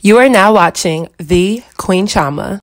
You are now watching the Queen Chioma.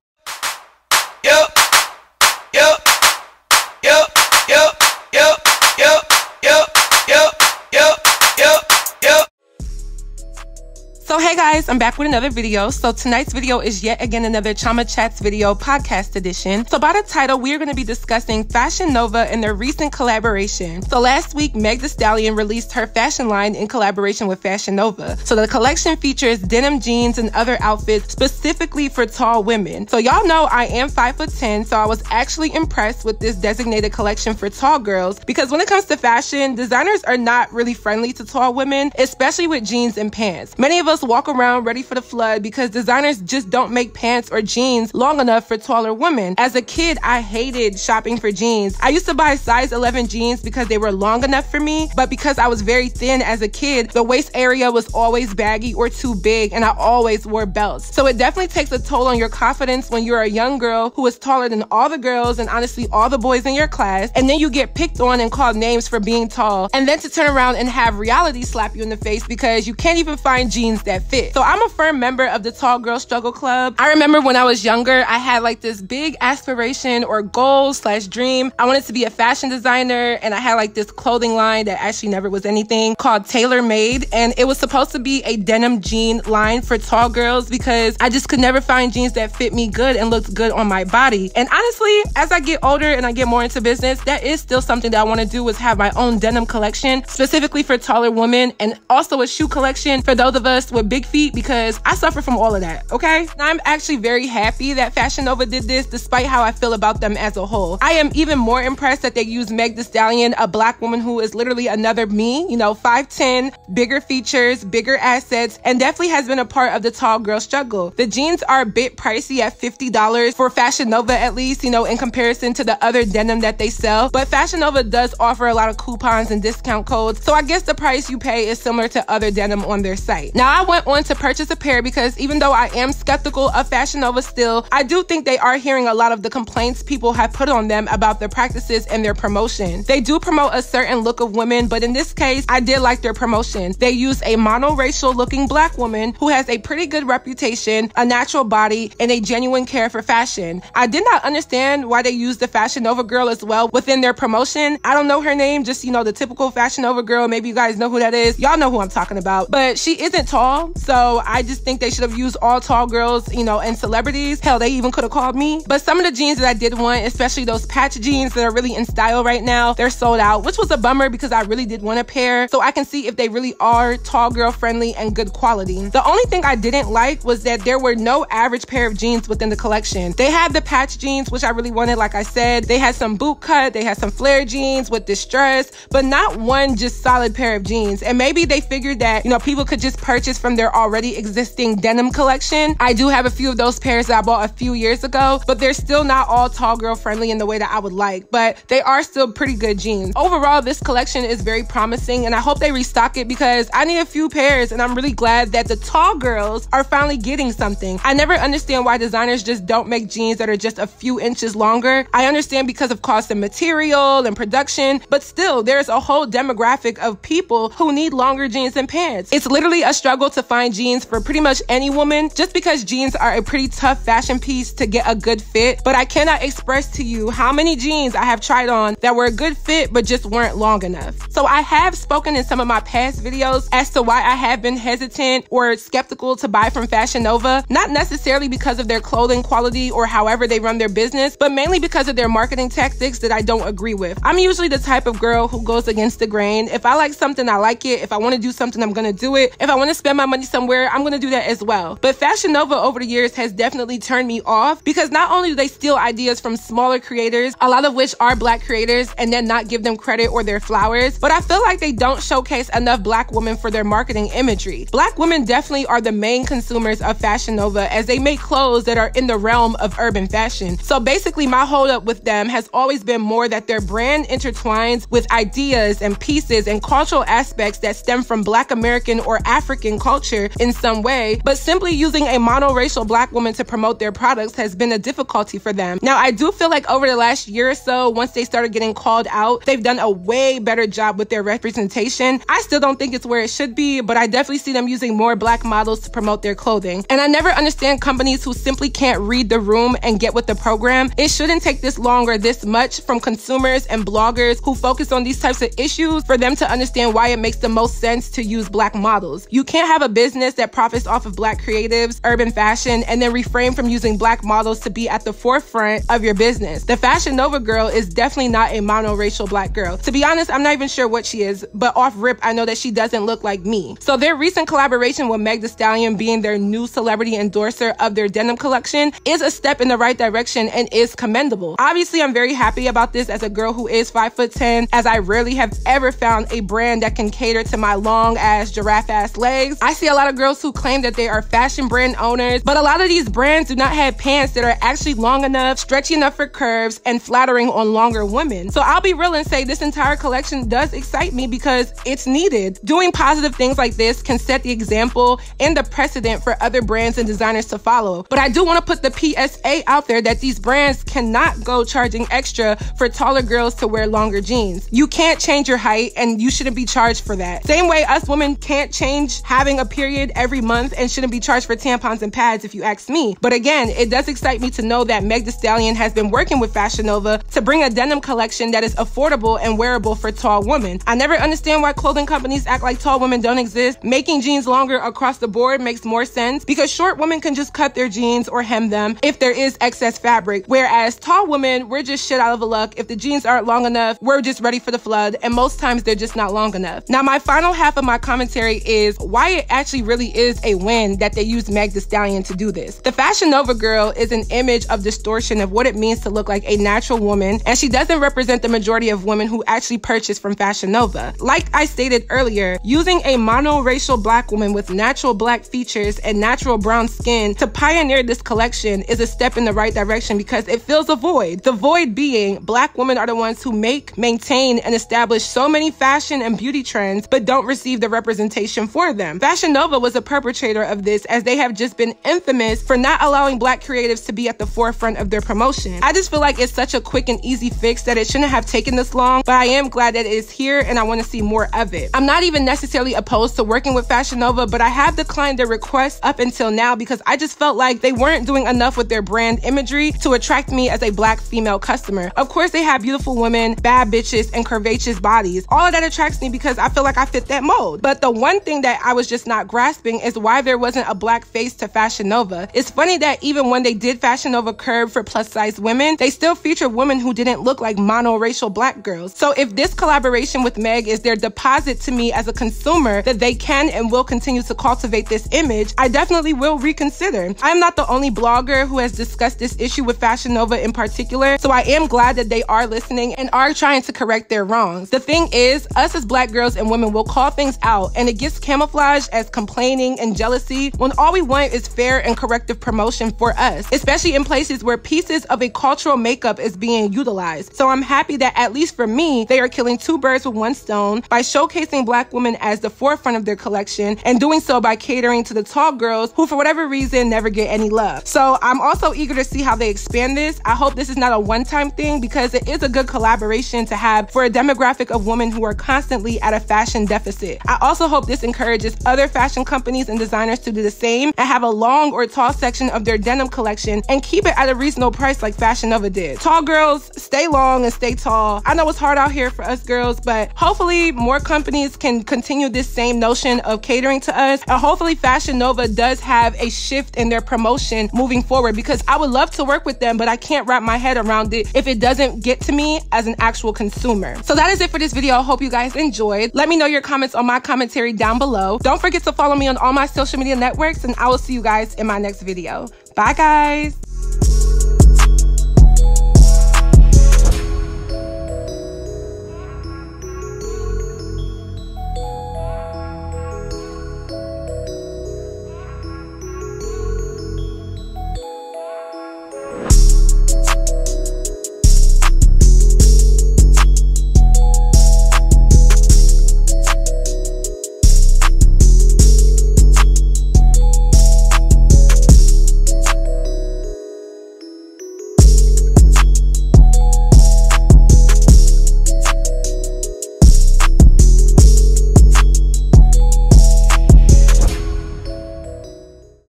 So hey guys, I'm back with another video. So tonight's video is yet again another Chioma Chats video podcast edition. So by the title, we are going to be discussing Fashion Nova and their recent collaboration. So last week, Meg Thee Stallion released her fashion line in collaboration with Fashion Nova. So the collection features denim jeans and other outfits specifically for tall women. So y'all know I am 5'10", so I was actually impressed with this designated collection for tall girls because when it comes to fashion, designers are not really friendly to tall women, especially with jeans and pants. Many of us walk around ready for the flood because designers just don't make pants or jeans long enough for taller women. As a kid, I hated shopping for jeans. I used to buy size 11 jeans because they were long enough for me, but because I was very thin as a kid, the waist area was always baggy or too big, and I always wore belts. So it definitely takes a toll on your confidence when you're a young girl who is taller than all the girls and honestly all the boys in your class, and then you get picked on and called names for being tall, and then to turn around and have reality slap you in the face because you can't even find jeans that fit. So I'm a firm member of the Tall Girl Struggle Club. I remember when I was younger, I had like this big aspiration or goal / dream. I wanted to be a fashion designer, and I had like this clothing line that actually never was anything called Tailor Made, and it was supposed to be a denim jean line for tall girls because I just could never find jeans that fit me good and looked good on my body. And honestly, as I get older and I get more into business, that is still something that I want to do, is have my own denim collection specifically for taller women, and also a shoe collection for those of us with big feet because I suffer from all of that, okay? Now, I'm actually very happy that Fashion Nova did this despite how I feel about them as a whole. I am even more impressed that they used Meg Thee Stallion, a black woman who is literally another me, you know, 5'10", bigger features, bigger assets, and definitely has been a part of the tall girl struggle. The jeans are a bit pricey at $50 for Fashion Nova, at least, you know, in comparison to the other denim that they sell, but Fashion Nova does offer a lot of coupons and discount codes, so I guess the price you pay is similar to other denim on their site. Now, I went on to purchase a pair because even though I am skeptical of Fashion Nova still, I do think they are hearing a lot of the complaints people have put on them about their practices and their promotion. They do promote a certain look of women, but in this case, I did like their promotion. They use a monoracial looking black woman who has a pretty good reputation, a natural body, and a genuine care for fashion. I did not understand why they used the Fashion Nova girl as well within their promotion. I don't know her name, just, you know, the typical Fashion Nova girl. Maybe you guys know who that is. Y'all know who I'm talking about, but she isn't tall, so I just think they should have used all tall girls, you know, and celebrities. Hell, they even could have called me. But some of the jeans that I did want, especially those patch jeans that are really in style right now, they're sold out, which was a bummer because I really did want a pair so I can see if they really are tall girl friendly and good quality. The only thing I didn't like was that there were no average pair of jeans within the collection. They had the patch jeans, which I really wanted, like I said. They had some boot cut, they had some flare jeans with distress, but not one just solid pair of jeans. And maybe they figured that, you know, people could just purchase from their already existing denim collection. I do have a few of those pairs that I bought a few years ago, but they're still not all tall girl friendly in the way that I would like, but they are still pretty good jeans. Overall, this collection is very promising, and I hope they restock it because I need a few pairs, and I'm really glad that the tall girls are finally getting something. I never understand why designers just don't make jeans that are just a few inches longer. I understand because of cost and material and production, but still, there's a whole demographic of people who need longer jeans and pants. It's literally a struggle to find jeans for pretty much any woman, just because jeans are a pretty tough fashion piece to get a good fit, but I cannot express to you how many jeans I have tried on that were a good fit but just weren't long enough. So I have spoken in some of my past videos as to why I have been hesitant or skeptical to buy from Fashion Nova, not necessarily because of their clothing quality or however they run their business, but mainly because of their marketing tactics that I don't agree with. I'm usually the type of girl who goes against the grain. If I like something, I like it. If I want to do something, I'm going to do it. If I want to spend my money somewhere, I'm going to do that as well. But Fashion Nova over the years has definitely turned me off because not only do they steal ideas from smaller creators, a lot of which are black creators, and then not give them credit or their flowers, but I feel like they don't showcase enough black women for their marketing imagery. Black women definitely are the main consumers of Fashion Nova as they make clothes that are in the realm of urban fashion. So basically my holdup with them has always been more that their brand intertwines with ideas and pieces and cultural aspects that stem from Black American or African culture culture in some way, but simply using a monoracial black woman to promote their products has been a difficulty for them. Now, I do feel like over the last year or so, once they started getting called out, they've done a way better job with their representation. I still don't think it's where it should be, but I definitely see them using more black models to promote their clothing. And I never understand companies who simply can't read the room and get with the program. It shouldn't take this long or this much from consumers and bloggers who focus on these types of issues for them to understand why it makes the most sense to use black models. You can't have a business that profits off of black creatives, urban fashion, and then refrain from using black models to be at the forefront of your business. The Fashion Nova girl is definitely not a monoracial black girl. To be honest, I'm not even sure what she is, but off rip, I know that she doesn't look like me. So their recent collaboration with Meg Thee Stallion being their new celebrity endorser of their denim collection is a step in the right direction and is commendable. Obviously, I'm very happy about this as a girl who is 5'10", as I rarely have ever found a brand that can cater to my long ass, giraffe ass legs. I see a lot of girls who claim that they are fashion brand owners, but a lot of these brands do not have pants that are actually long enough, stretchy enough for curves, and flattering on longer women. So I'll be real and say this entire collection does excite me because it's needed. Doing positive things like this can set the example and the precedent for other brands and designers to follow. But I do want to put the PSA out there that these brands cannot go charging extra for taller girls to wear longer jeans. You can't change your height and you shouldn't be charged for that. Same way us women can't change having a period every month and shouldn't be charged for tampons and pads if you ask me. But again, it does excite me to know that Meg Thee Stallion has been working with Fashion Nova to bring a denim collection that is affordable and wearable for tall women. I never understand why clothing companies act like tall women don't exist. Making jeans longer across the board makes more sense because short women can just cut their jeans or hem them if there is excess fabric, whereas tall women, we're just shit out of luck. If the jeans aren't long enough, we're just ready for the flood, and most times they're just not long enough. Now, my final half of my commentary is why it actually really is a win that they used Meg Thee Stallion to do this. The Fashion Nova girl is an image of distortion of what it means to look like a natural woman, and she doesn't represent the majority of women who actually purchase from Fashion Nova. Like I stated earlier, using a monoracial black woman with natural black features and natural brown skin to pioneer this collection is a step in the right direction because it fills a void. The void being black women are the ones who make, maintain, and establish so many fashion and beauty trends but don't receive the representation for them. Fashion Nova was a perpetrator of this, as they have just been infamous for not allowing black creatives to be at the forefront of their promotion. I just feel like it's such a quick and easy fix that it shouldn't have taken this long, but I am glad that it is here and I want to see more of it. I'm not even necessarily opposed to working with Fashion Nova, but I have declined their requests up until now because I just felt like they weren't doing enough with their brand imagery to attract me as a black female customer. Of course, they have beautiful women, bad bitches, and curvaceous bodies. All of that attracts me because I feel like I fit that mold. But the one thing that I was just not grasping is why there wasn't a black face to Fashion Nova. It's funny that even when they did Fashion Nova Curve for plus size women, they still featured women who didn't look like monoracial black girls. So if this collaboration with Meg is their deposit to me as a consumer that they can and will continue to cultivate this image, I definitely will reconsider. I'm not the only blogger who has discussed this issue with Fashion Nova in particular, so I am glad that they are listening and are trying to correct their wrongs. The thing is, us as black girls and women will call things out and it gets camouflaged as complaining and jealousy when all we want is fair and corrective promotion for us, especially in places where pieces of a cultural makeup is being utilized. So I'm happy that at least for me, they are killing two birds with one stone by showcasing black women as the forefront of their collection and doing so by catering to the tall girls who for whatever reason never get any love. So I'm also eager to see how they expand this. I hope this is not a one-time thing because it is a good collaboration to have for a demographic of women who are constantly at a fashion deficit. I also hope this encourages other fashion companies and designers to do the same and have a long or tall section of their denim collection and keep it at a reasonable price like Fashion Nova did. Tall girls, stay long and stay tall. I know it's hard out here for us girls, but hopefully more companies can continue this same notion of catering to us, and hopefully Fashion Nova does have a shift in their promotion moving forward because I would love to work with them, but I can't wrap my head around it if it doesn't get to me as an actual consumer. So that is it for this video. I hope you guys enjoyed. Let me know your comments on my commentary down below. Don't forget to follow me on all my social media networks, and I will see you guys in my next video. Bye guys.